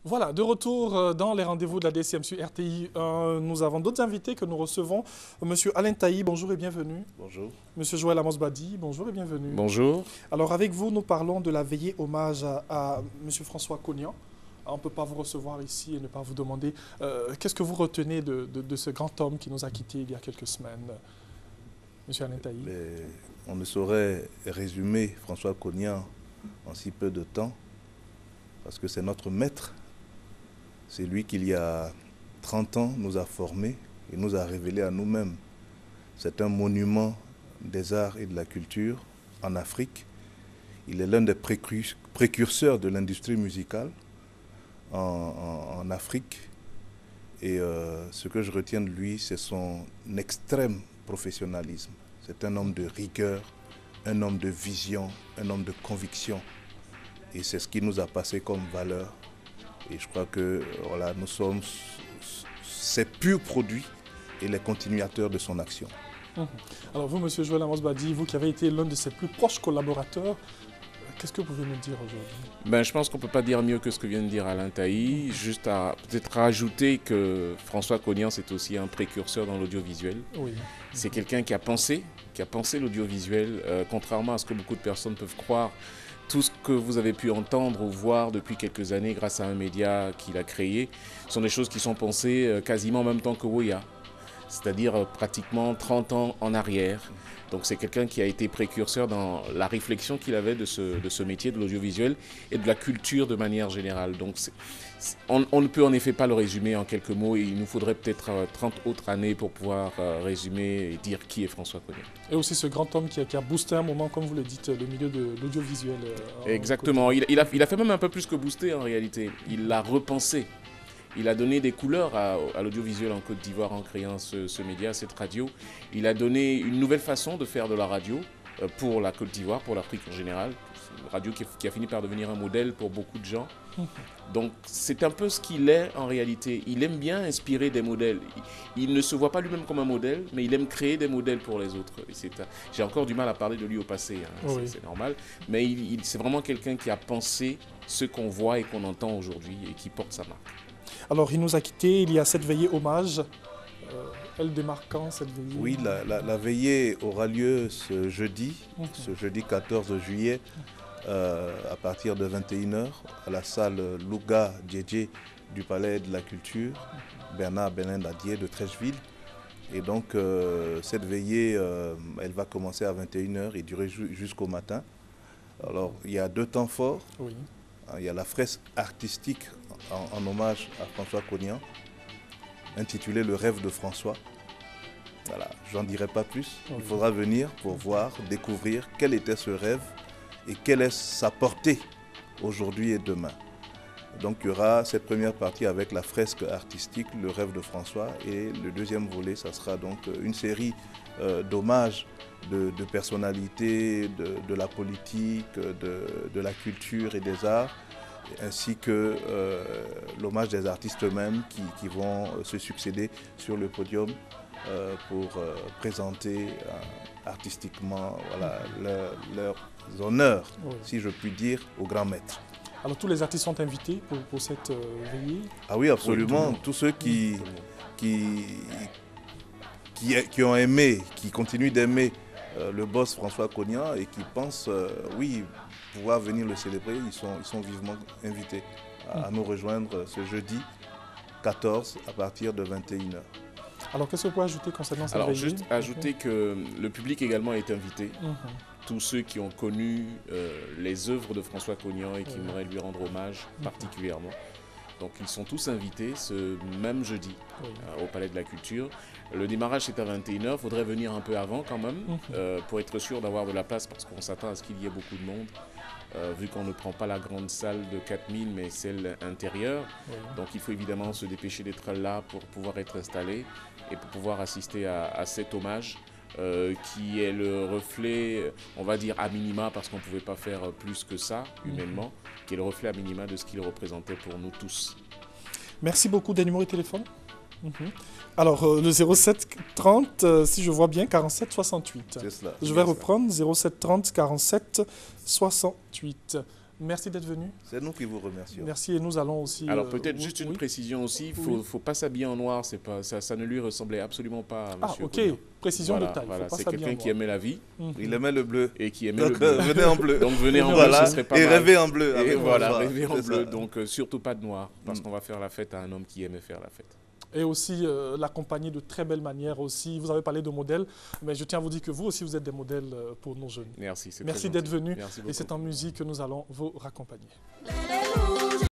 Voilà, de retour dans les rendez-vous de la DCM sur RTI. Nous avons d'autres invités que nous recevons. Monsieur Alain Taï, bonjour et bienvenue. Bonjour. Monsieur Joël Amos-Badi, bonjour et bienvenue. Bonjour. Alors avec vous, nous parlons de la veillée hommage à Monsieur François Cognan. On ne peut pas vous recevoir ici et ne pas vous demander qu'est-ce que vous retenez de ce grand homme qui nous a quittés il y a quelques semaines, Monsieur Alain Taï. On ne saurait résumer François Cognan en si peu de temps, parce que c'est notre maître. C'est lui qui, il y a 30 ans, nous a formés et nous a révélé à nous-mêmes. C'est un monument des arts et de la culture en Afrique. Il est l'un des précurseurs de l'industrie musicale en Afrique. Et ce que je retiens de lui, c'est son extrême professionnalisme. C'est un homme de rigueur, un homme de vision, un homme de conviction. Et c'est ce qui nous a passé comme valeur. Et je crois que voilà, nous sommes ses purs produits et les continuateurs de son action. Alors vous, Monsieur Joël Amos-Badi, vous qui avez été l'un de ses plus proches collaborateurs, qu'est-ce que vous pouvez nous dire aujourd'hui? Je pense qu'on ne peut pas dire mieux que ce que vient de dire Alain Taï. Juste à peut-être rajouter que François Cognan, c'est aussi un précurseur dans l'audiovisuel. Oui. C'est quelqu'un qui a pensé l'audiovisuel, contrairement à ce que beaucoup de personnes peuvent croire. Tout ce que vous avez pu entendre ou voir depuis quelques années grâce à un média qu'il a créé sont des choses qui sont pensées quasiment en même temps que Woya, c'est-à-dire pratiquement 30 ans en arrière. Donc c'est quelqu'un qui a été précurseur dans la réflexion qu'il avait de ce métier de l'audiovisuel et de la culture de manière générale. Donc on ne peut en effet pas le résumer en quelques mots. Il nous faudrait peut-être 30 autres années pour pouvoir résumer et dire qui est François Cognan. Et aussi ce grand homme qui a boosté un moment, comme vous le dites, le milieu de l'audiovisuel. Exactement. Il a fait même un peu plus que booster en réalité. Il l'a repensé. Il a donné des couleurs à l'audiovisuel en Côte d'Ivoire en créant ce média, cette radio. Il a donné une nouvelle façon de faire de la radio pour la Côte d'Ivoire, pour l'Afrique en général. C'est une radio qui a fini par devenir un modèle pour beaucoup de gens. Donc c'est un peu ce qu'il est en réalité. Il aime bien inspirer des modèles. Il ne se voit pas lui-même comme un modèle, mais il aime créer des modèles pour les autres. J'ai encore du mal à parler de lui au passé, hein. Oui. C'est normal. Mais c'est vraiment quelqu'un qui a pensé ce qu'on voit et qu'on entend aujourd'hui et qui porte sa marque. Alors, il nous a quittés, il y a cette veillée hommage. Elle démarre quand, cette veillée? Oui, la veillée aura lieu ce jeudi 14 juillet, à partir de 21 h, à la salle Louga Djedje du Palais de la Culture, Bernard Benin Dadier de Trècheville. Et donc, cette veillée, elle va commencer à 21 h et durer jusqu'au matin. Alors, il y a deux temps forts. Oui. Il y a la fresque artistique en hommage à François Cognan, intitulée Le rêve de François. Voilà, j'en dirai pas plus. Il faudra venir pour voir, découvrir quel était ce rêve et quelle est sa portée aujourd'hui et demain. Donc il y aura cette première partie avec la fresque artistique, Le rêve de François, et le deuxième volet, ça sera donc une série d'hommages de personnalités, de la politique, de la culture et des arts, ainsi que l'hommage des artistes eux-mêmes qui vont se succéder sur le podium pour présenter artistiquement leurs honneurs, si je puis dire, au grand maître. Alors tous les artistes sont invités pour cette veillée? Ah oui, absolument. Tous ceux qui ont aimé, qui continuent d'aimer le boss François Cognan et qui pensent, oui, pouvoir venir le célébrer, ils sont vivement invités à nous rejoindre ce jeudi 14 à partir de 21 h. Alors qu'est-ce que vous pouvez ajouter concernant cette veillée? Alors juste ajouter que le public également est invité. Tous ceux qui ont connu les œuvres de François Cognan et qui aimeraient lui rendre hommage particulièrement. Donc ils sont tous invités ce même jeudi au Palais de la Culture. Le démarrage c'est à 21 h, il faudrait venir un peu avant quand même pour être sûr d'avoir de la place parce qu'on s'attend à ce qu'il y ait beaucoup de monde. Vu qu'on ne prend pas la grande salle de 4000 mais celle intérieure. Donc il faut évidemment se dépêcher d'être là pour pouvoir être installé et pour pouvoir assister à cet hommage. Qui est le reflet, on va dire à minima, parce qu'on ne pouvait pas faire plus que ça humainement, qui est le reflet à minima de ce qu'il représentait pour nous tous. Merci beaucoup. Des numéros de téléphone? Alors, le 07 30, si je vois bien, 47 68. C'est cela. Je vais reprendre 07 30 47 68. Merci d'être venu. C'est nous qui vous remercions. Merci et nous allons aussi... Alors peut-être juste une précision aussi, il ne faut pas s'habiller en noir, ça ne lui ressemblait absolument pas à M. ok, Cognan. précision de taille. Voilà. C'est quelqu'un qui aimait la vie. Il aimait le bleu. Et qui aimait Donc, le bleu. venez en bleu. Donc venez en bleu, ce serait pas et mal. rêvez en bleu. Et voilà, rêvez en C'est bleu. ça. Donc surtout pas de noir, parce qu'on va faire la fête à un homme qui aimait faire la fête. Et aussi l'accompagner de très belle manière aussi. Vous avez parlé de modèles, mais je tiens à vous dire que vous aussi, vous êtes des modèles pour nos jeunes. Merci, c'est Merci très d'être gentil. venu. Merci Et beaucoup. c'est en musique que nous allons vous raccompagner.